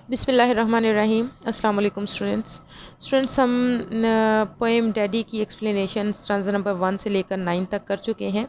बिस्मिल्लाहिर्रहमानिर्रहीम। अस्सलाम वालेकुम स्टूडेंट्स हम पोएम डैडी की एक्सप्लेनेशन स्टैंजा नंबर 1 से लेकर 9 तक कर चुके हैं।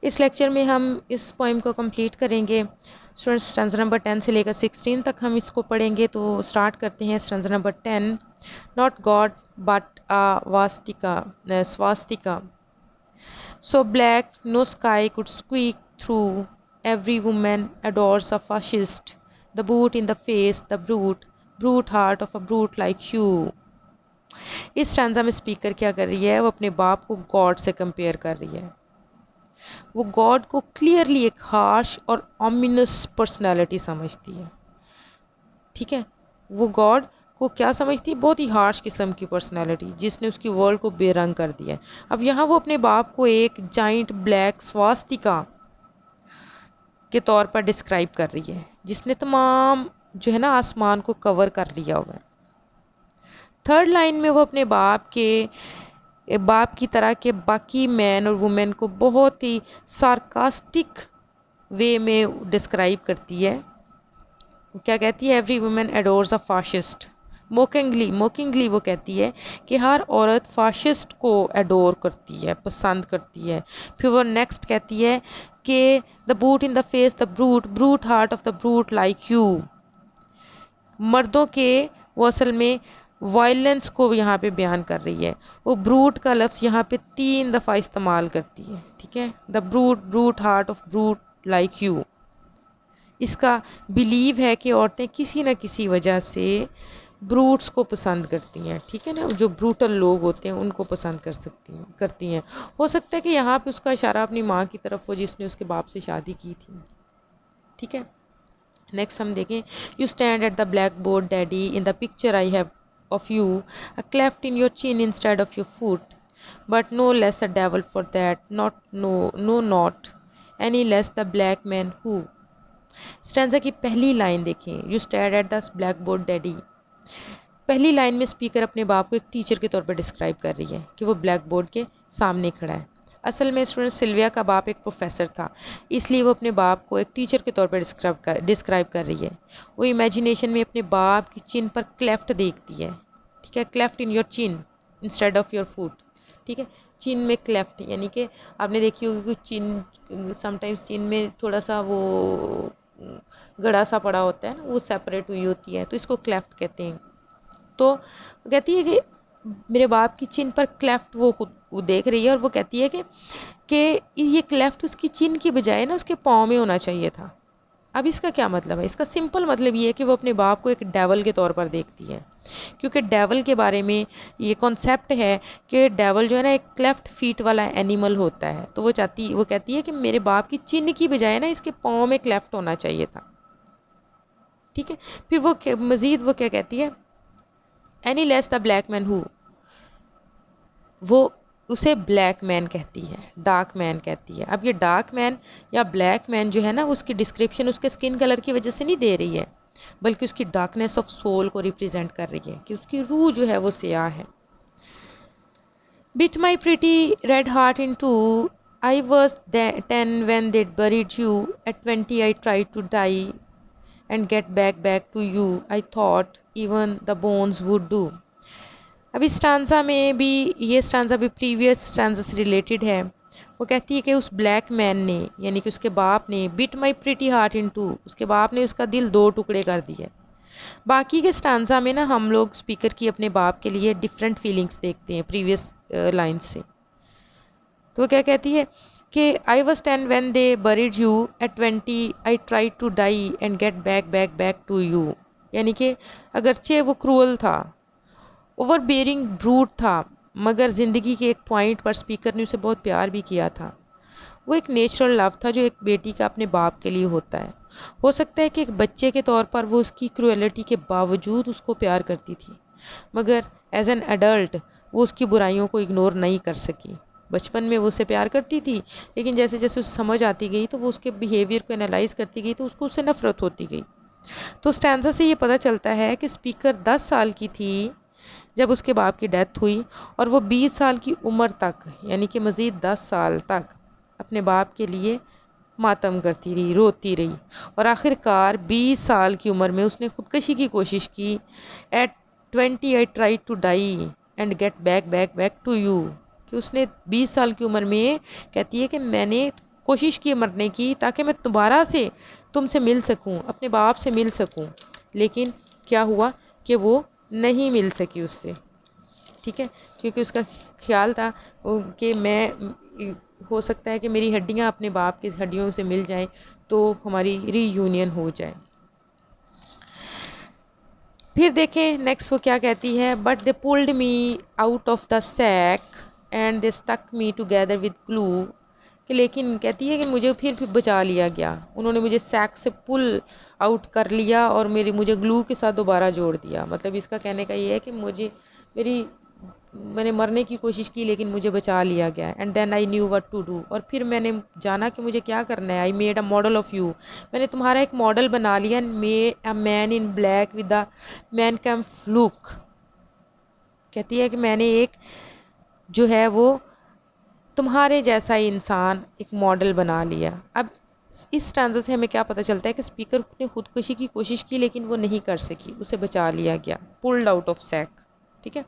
इस लेक्चर में हम इस पोएम को कंप्लीट करेंगे। स्टूडेंट्स स्टैंजा नंबर 10 से लेकर 16 तक हम इसको पढ़ेंगे। तो स्टार्ट करते हैं stanza number 10। Not God but a swastika so black no sky could squeak through. Every woman adores a fascist. The boot in the face, the brute heart of a brute like you. इस stanza में speaker क्या कर रही है, वो अपने बाप को गॉड से कंपेयर कर रही है। वो गॉड को क्लियरली एक हार्श और ऑमिनस पर्सनैलिटी समझती है। ठीक है, वो गॉड को क्या समझती है, बहुत ही हार्श किस्म की पर्सनैलिटी जिसने उसकी वर्ल्ड को बेरंग कर दिया है। अब यहाँ वो अपने बाप को एक जाइंट ब्लैक स्वास्तिका के तौर पर डिस्क्राइब कर रही है, जिसने तमाम जो है ना आसमान को कवर कर लिया हुआ है। थर्ड लाइन में वो अपने बाप की तरह के बाकी मैन और वुमेन को बहुत ही सार्कास्टिक वे में डिस्क्राइब करती है। क्या कहती है, एवरी वुमेन एडोर्स अ फाशिस्ट। मोकिंगली वो कहती है कि हर औरत फाशिस्ट को एडोर करती है, पसंद करती है। फिर वो नेक्स्ट कहती है कि the boot in the face the brute heart of the brute like you. मर्दों के वो असल में वायलेंस को यहाँ पे बयान कर रही है। वो ब्रूट का लफ्ज़ यहाँ पे 3 दफ़ा इस्तेमाल करती है। ठीक है, the brute heart of brute like you. इसका बिलीव है कि औरतें किसी न किसी वजह से ब्रूट्स को पसंद करती हैं। ठीक है ना, जो ब्रूटल लोग होते हैं उनको पसंद करती हैं। हो सकता है कि यहाँ पे उसका इशारा अपनी माँ की तरफ हो जिसने उसके बाप से शादी की थी। ठीक है, नेक्स्ट हम देखें, you stand at the blackboard daddy, in the picture I have of you a cleft in your chin instead of your foot, but no less a devil for that, not any less the black man who. Stanza की पहली line देखें, you stare at the blackboard daddy. पहली line में speaker अपने बाप को एक teacher के तौर पर डिस्क्राइब कर रही है कि वो ब्लैक बोर्ड के सामने खड़ा है। असल में स्टूडेंट सिल्विया का बाप एक प्रोफेसर था, इसलिए वो अपने बाप को एक टीचर के तौर पर डिस्क्राइब कर रही है। वो इमेजिनेशन में अपने बाप की चिन पर क्लेफ्ट देखती है। ठीक है, cleft in your chin instead of your foot. ठीक है, चिन में क्लेफ्ट यानी कि आपने देखी होगी कि चिन समटाइम्स चिन में थोड़ा सा वो गड़ा सा पड़ा होता है ना, वो सेपरेट हुई होती है, तो इसको क्लेफ्ट कहते हैं। तो कहती है कि मेरे बाप की चिन पर क्लेफ्ट वो देख रही है, और वो कहती है कि ये क्लेफ्ट उसकी चिन की बजाय ना उसके पाँव में होना चाहिए था। अब इसका क्या मतलब है, इसका सिंपल मतलब ये है कि वो अपने बाप को एक डेवल के तौर पर देखती है, क्योंकि डेवल के बारे में ये कॉन्सेप्ट है कि डेवल जो है ना एक क्लेफ्ट फीट वाला एनिमल होता है। तो वो कहती है कि मेरे बाप की चिन्ह की बजाय ना इसके पाँव में क्लेफ्ट होना चाहिए था। ठीक है, फिर वो मजीद वो क्या कहती है, any less the black man who. वो उसे ब्लैक मैन कहती है, डार्क मैन कहती है। अब ये डार्क मैन या ब्लैक मैन जो है ना, उसकी डिस्क्रिप्शन उसके स्किन कलर की वजह से नहीं दे रही है, बल्कि उसकी डार्कनेस ऑफ सोल को रिप्रेजेंट कर रही है कि उसकी रूह जो है वो स्याह है। Bit my pretty red heart in two. I was 10 when they buried you. At 20 I tried to die and get back to you. I thought even the bones would do. अब इस स्टांजा में भी, ये stanza भी previous stanza से related है। वो कहती है कि उस ब्लैक मैन ने यानी कि उसके बाप ने bit my pretty heart in two, उसके बाप ने उसका दिल 2 टुकड़े कर दिए। बाकी के स्टांजा में ना हम लोग स्पीकर की अपने बाप के लिए डिफरेंट फीलिंग्स देखते हैं प्रीवियस लाइन से। तो वो क्या कहती है कि I was 10 when they buried you, at 20 I try to die and get back to you. यानी कि अगरचे वो क्रूअल था, ओवर बेरिंग ब्रूट था, मगर ज़िंदगी के एक पॉइंट पर स्पीकर ने उसे बहुत प्यार भी किया था। वो एक नेचुरल लव था जो एक बेटी का अपने बाप के लिए होता है। हो सकता है कि एक बच्चे के तौर पर वो उसकी क्रूएलिटी के बावजूद उसको प्यार करती थी, मगर एज एन एडल्ट वो उसकी बुराइयों को इग्नोर नहीं कर सकी। बचपन में वो उसे प्यार करती थी, लेकिन जैसे जैसे उसे समझ आती गई तो वो उसके बिहेवियर को एनालाइज करती गई, तो उसको उससे नफरत होती गई। तो स्टैंजा से ये पता चलता है कि स्पीकर 10 साल की थी जब उसके बाप की डेथ हुई, और वो 20 साल की उम्र तक यानी कि मज़ीद 10 साल तक अपने बाप के लिए मातम करती रही, रोती रही, और आखिरकार 20 साल की उम्र में उसने खुदकशी की कोशिश की। At 20 I try to die and get back back back to you. कि उसने 20 साल की उम्र में कहती है कि मैंने कोशिश की मरने की ताकि मैं दोबारा से तुमसे मिल सकूं, अपने बाप से मिल सकूं, लेकिन क्या हुआ कि वो नहीं मिल सकी उससे। ठीक है, क्योंकि उसका ख्याल था कि मैं हो सकता है कि मेरी हड्डियां अपने बाप की हड्डियों से मिल जाएं तो हमारी रीयूनियन हो जाए। फिर देखें नेक्स्ट वो क्या कहती है, but they pulled me out of the sack and they stuck me together with glue. कि लेकिन कहती है कि मुझे फिर बचा लिया गया, उन्होंने मुझे सैक से पुल आउट कर लिया और मुझे ग्लू के साथ दोबारा जोड़ दिया। मतलब इसका कहने का ये है कि मैंने मरने की कोशिश की लेकिन मुझे बचा लिया गया। And then I knew what to do, और फिर मैंने जाना कि मुझे क्या करना है। I made a model of you, मैंने तुम्हारा एक मॉडल बना लिया। May a man in black with the man came fluke. कहती है कि मैंने एक जो है वो तुम्हारे जैसा ही इंसान एक मॉडल बना लिया। अब इस स्टैंजा से हमें क्या पता चलता है कि स्पीकर ने खुदकुशी की कोशिश की लेकिन वो नहीं कर सकी, उसे बचा लिया गया, पुल्ड आउट ऑफ सैक। ठीक है,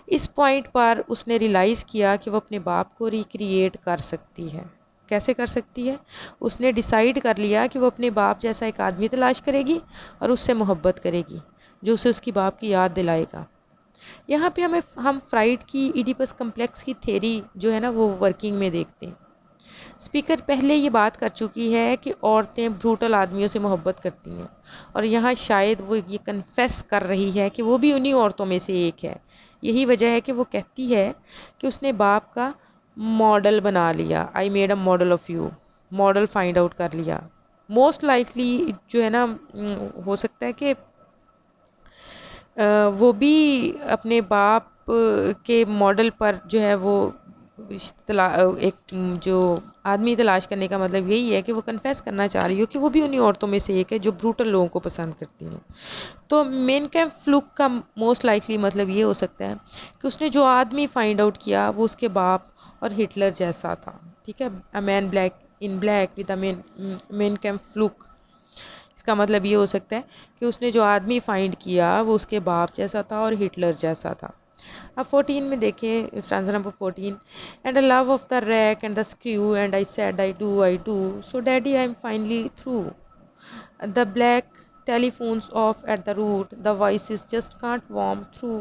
इस पॉइंट पर उसने रियलाइज़ किया कि वो अपने बाप को रिक्रिएट कर सकती है। कैसे कर सकती है? उसने डिसाइड कर लिया कि वो अपने बाप जैसा एक आदमी तलाश करेगी और उससे मोहब्बत करेगी जो उसे उसकी बाप की याद दिलाएगा। यहाँ पे हम फ्राइड की इडिपस कम्प्लेक्स की थ्योरी जो है ना वो वर्किंग में देखते हैं। स्पीकर पहले ये बात कर चुकी है कि औरतें ब्रूटल आदमियों से मोहब्बत करती हैं, और यहाँ शायद वो ये कन्फेस कर रही है कि वो भी उन्हीं औरतों में से एक है। यही वजह है कि वो कहती है कि उसने बाप का मॉडल बना लिया। आई made a model of you, model find out कर लिया। मोस्ट लाइकली जो है ना हो सकता है कि वो भी अपने बाप के मॉडल पर जो है वो एक जो आदमी तलाश करने का मतलब यही है कि वो कन्फेस करना चाह रही हो कि वो भी उन्हीं औरतों में से एक है जो ब्रूटल लोगों को पसंद करती हैं। तो मेन कैम्प फ्लूक का मोस्ट लाइकली मतलब ये हो सकता है कि उसने जो आदमी फाइंड आउट किया वो उसके बाप और हिटलर जैसा था। ठीक है, a man black in black with a main camp fluke. इसका मतलब ये हो सकता है कि उसने जो आदमी फाइंड किया वो उसके बाप जैसा था और हिटलर जैसा था। अब 14 में देखें, stanza number 14, and a love of the rack and the screw and I said I do so daddy I am finally through the black telephones off at the root, the voices just can't warm through।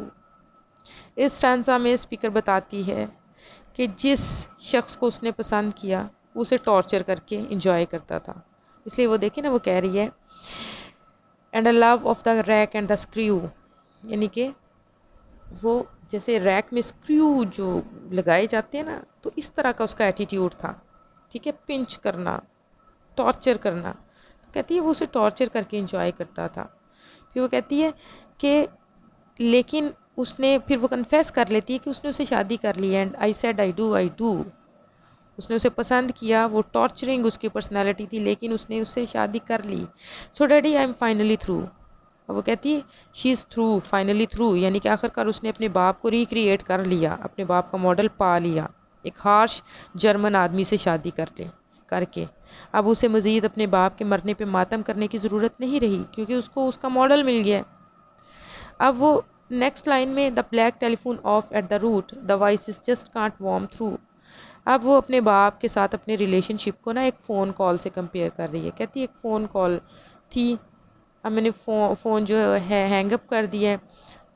इस stanza में speaker बताती है कि जिस शख्स को उसने पसंद किया उसे टॉर्चर करके इंजॉय करता था। इसलिए वो देखिए ना, वो कह रही है and a love of the rack and the screw, यानी कि वो जैसे रैक में स्क्रू जो लगाए जाते हैं ना, तो इस तरह का उसका एटीट्यूड था। ठीक है, पिंच करना, टॉर्चर करना। तो कहती है वो उसे टॉर्चर करके इंजॉय करता था। फिर वो कहती है कि लेकिन उसने फिर वो कन्फेस कर लेती है कि उसने उसे शादी कर ली। And I said I do, उसने उसे पसंद किया, वो टॉर्चरिंग उसकी पर्सनालिटी थी लेकिन उसने उससे शादी कर ली। So daddy I am finally through. अब वो कहती है she is through, finally through, यानी कि आखिरकार उसने अपने बाप को रिक्रिएट कर लिया, अपने बाप का मॉडल पा लिया, एक हार्श जर्मन आदमी से शादी करके। अब उसे मज़ीद अपने बाप के मरने पे मातम करने की ज़रूरत नहीं रही क्योंकि उसको उसका मॉडल मिल गया। अब वो नेक्स्ट लाइन में the black telephone off at the root, the voices just can't worm through. अब वो अपने बाप के साथ अपने रिलेशनशिप को ना एक फ़ोन कॉल से कंपेयर कर रही है। कहती है एक फ़ोन कॉल थी, अब मैंने फ़ोन जो है हैंगअप कर दिया है,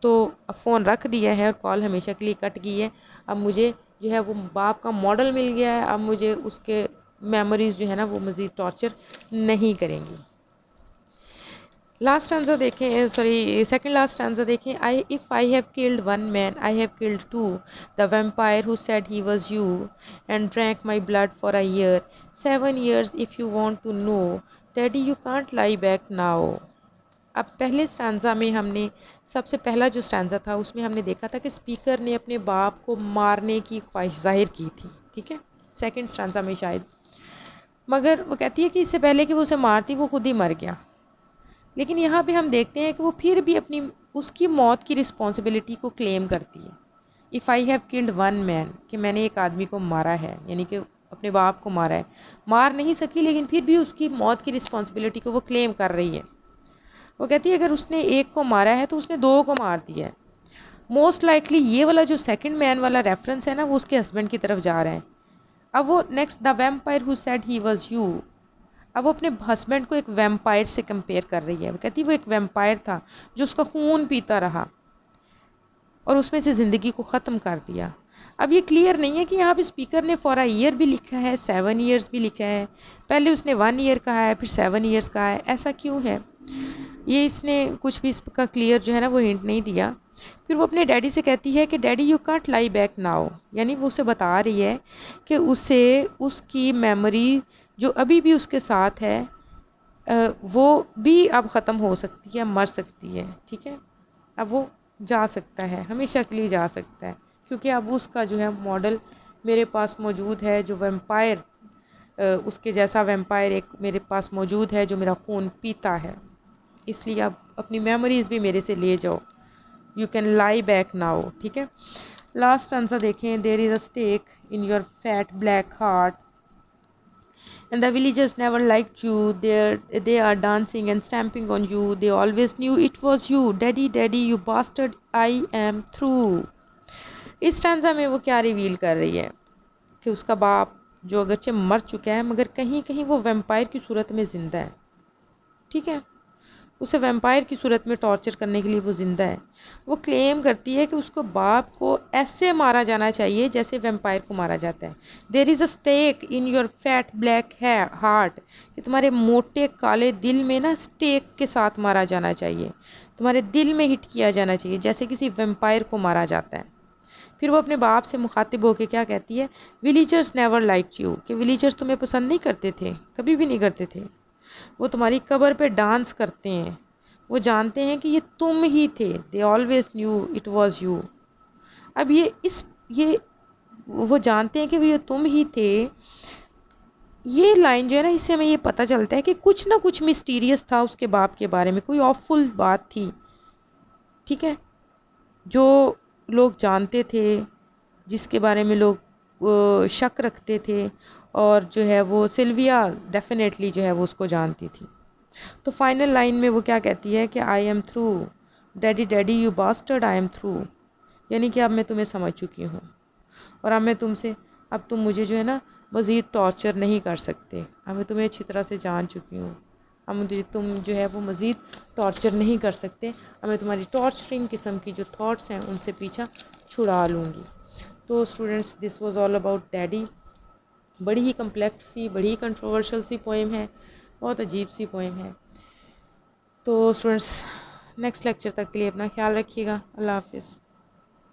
तो अब फ़ोन रख दिया है और कॉल हमेशा के लिए कट गई है। अब मुझे जो है वो बाप का मॉडल मिल गया है, अब मुझे उसके मेमोरीज़ जो है ना वो मज़ीद टॉर्चर नहीं करेंगी। लास्ट स्टैंजा देखें, सॉरी सेकंड लास्ट स्टैंजा देखें। I have killed one man I have killed two, the vampire who said he was you and drank my blood for a year, 7 years if you want to know, daddy you can't lie back now. अब पहले stanza में हमने सबसे पहला जो stanza था उसमें हमने देखा था कि स्पीकर ने अपने बाप को मारने की ख्वाहिश जाहिर की थी। ठीक है, सेकंड स्टैंजा में शायद, मगर वो कहती है कि इससे पहले कि वो उसे मारती वो खुद ही मर गया। लेकिन यहाँ पे हम देखते हैं कि वो फिर भी अपनी उसकी मौत की रिस्पॉन्सिबिलिटी को क्लेम करती है। If I have killed one man, कि मैंने एक आदमी को मारा है, यानी कि अपने बाप को मारा है, मार नहीं सकी लेकिन फिर भी उसकी मौत की रिस्पॉन्सिबिलिटी को वो क्लेम कर रही है। वो कहती है अगर उसने एक को मारा है तो उसने दो को मार दिया है। मोस्ट लाइकली ये वाला जो सेकंड मैन वाला रेफरेंस है ना, वो उसके हस्बैंड की तरफ जा रहा है। अब वो next, the vampire who said he was you, अब वो अपने हस्बैंड को एक वैम्पायर से कंपेयर कर रही है। वो कहती है वो एक वैम्पायर था जो उसका खून पीता रहा और उसमें से ज़िंदगी को ख़त्म कर दिया। अब ये क्लियर नहीं है कि यहाँ पे स्पीकर ने फॉर अ ईयर भी लिखा है, 7 ईयर्स भी लिखा है, पहले उसने 1 ईयर कहा है, फिर 7 ईयर्स कहा है, ऐसा क्यों है? ये इसने कुछ भी इसका क्लियर जो है ना वो हिंट नहीं दिया। फिर वो अपने डैडी से कहती है कि daddy you can't lie back now, यानी वो उसे बता रही है कि उसे उसकी मेमोरी जो अभी भी उसके साथ है वो भी अब ख़त्म हो सकती है, मर सकती है, ठीक है। अब वो जा सकता है, हमेशा के लिए जा सकता है, क्योंकि अब उसका जो है मॉडल मेरे पास मौजूद है, जो वैम्पायर उसके जैसा वैम्पायर एक मेरे पास मौजूद है जो मेरा खून पीता है। इसलिए आप अपनी मेमोरीज भी मेरे से ले जाओ, you can lie back now, ठीक है। लास्ट आंसर देखें, there is a stake in your fat black heart and the villagers never liked you, they are dancing and stamping on you, they always knew it was you, daddy daddy you bastard, I am through। इस stanza में वो क्या reveal कर रही है कि उसका बाप जो अगरचे मर चुका है मगर कहीं कहीं वो वैम्पायर की सूरत में जिंदा है, ठीक है। उसे वैम्पायर की सूरत में टॉर्चर करने के लिए वो जिंदा है। वो क्लेम करती है कि उसको बाप को ऐसे मारा जाना चाहिए जैसे वैम्पायर को मारा जाता है। There is a stake in your fat black heart, कि तुम्हारे मोटे काले दिल में ना स्टेक के साथ मारा जाना चाहिए, तुम्हारे दिल में हिट किया जाना चाहिए जैसे किसी वैम्पायर को मारा जाता है। फिर वो अपने बाप से मुखातिब होकर क्या कहती है, विलीजर्स नेवर लाइक यू, कि विलीजर्स तुम्हें पसंद नहीं करते थे, कभी भी नहीं करते थे। वो तुम्हारी कब्र पे डांस करते हैं, वो जानते हैं कि ये तुम ही थे, they always knew it was you. अब ये वो जानते हैं कि ये तुम ही थे। ये लाइन जो है ना, इससे हमें ये पता चलता है कि कुछ ना कुछ मिस्टीरियस था उसके बाप के बारे में, कोई ऑफुल बात थी, ठीक है, जो लोग जानते थे, जिसके बारे में लोग शक रखते थे, और जो है वो सिल्विया डेफिनेटली जो है वो उसको जानती थी। तो फाइनल लाइन में वो क्या कहती है कि I am through, daddy daddy you bastard, I am through, यानी कि अब मैं तुम्हें समझ चुकी हूँ और अब तुम मुझे जो है ना मज़ीद टॉर्चर नहीं कर सकते, अब मैं तुम्हें अच्छी तरह से जान चुकी हूँ, अब मुझे तुम जो है वो मज़ीद टॉर्चर नहीं कर सकते, अब मैं तुम्हारी टॉर्चरिंग किस्म की जो थॉट्स हैं उनसे पीछा छुड़ा लूँगी। तो students, this was all about daddy. बड़ी ही कम्प्लेक्स सी, बड़ी ही कंट्रोवर्शियल सी पोएम है, बहुत अजीब सी पोएम है। तो स्टूडेंट्स, नेक्स्ट लेक्चर तक के लिए अपना ख्याल रखिएगा। अल्लाह हाफिज़।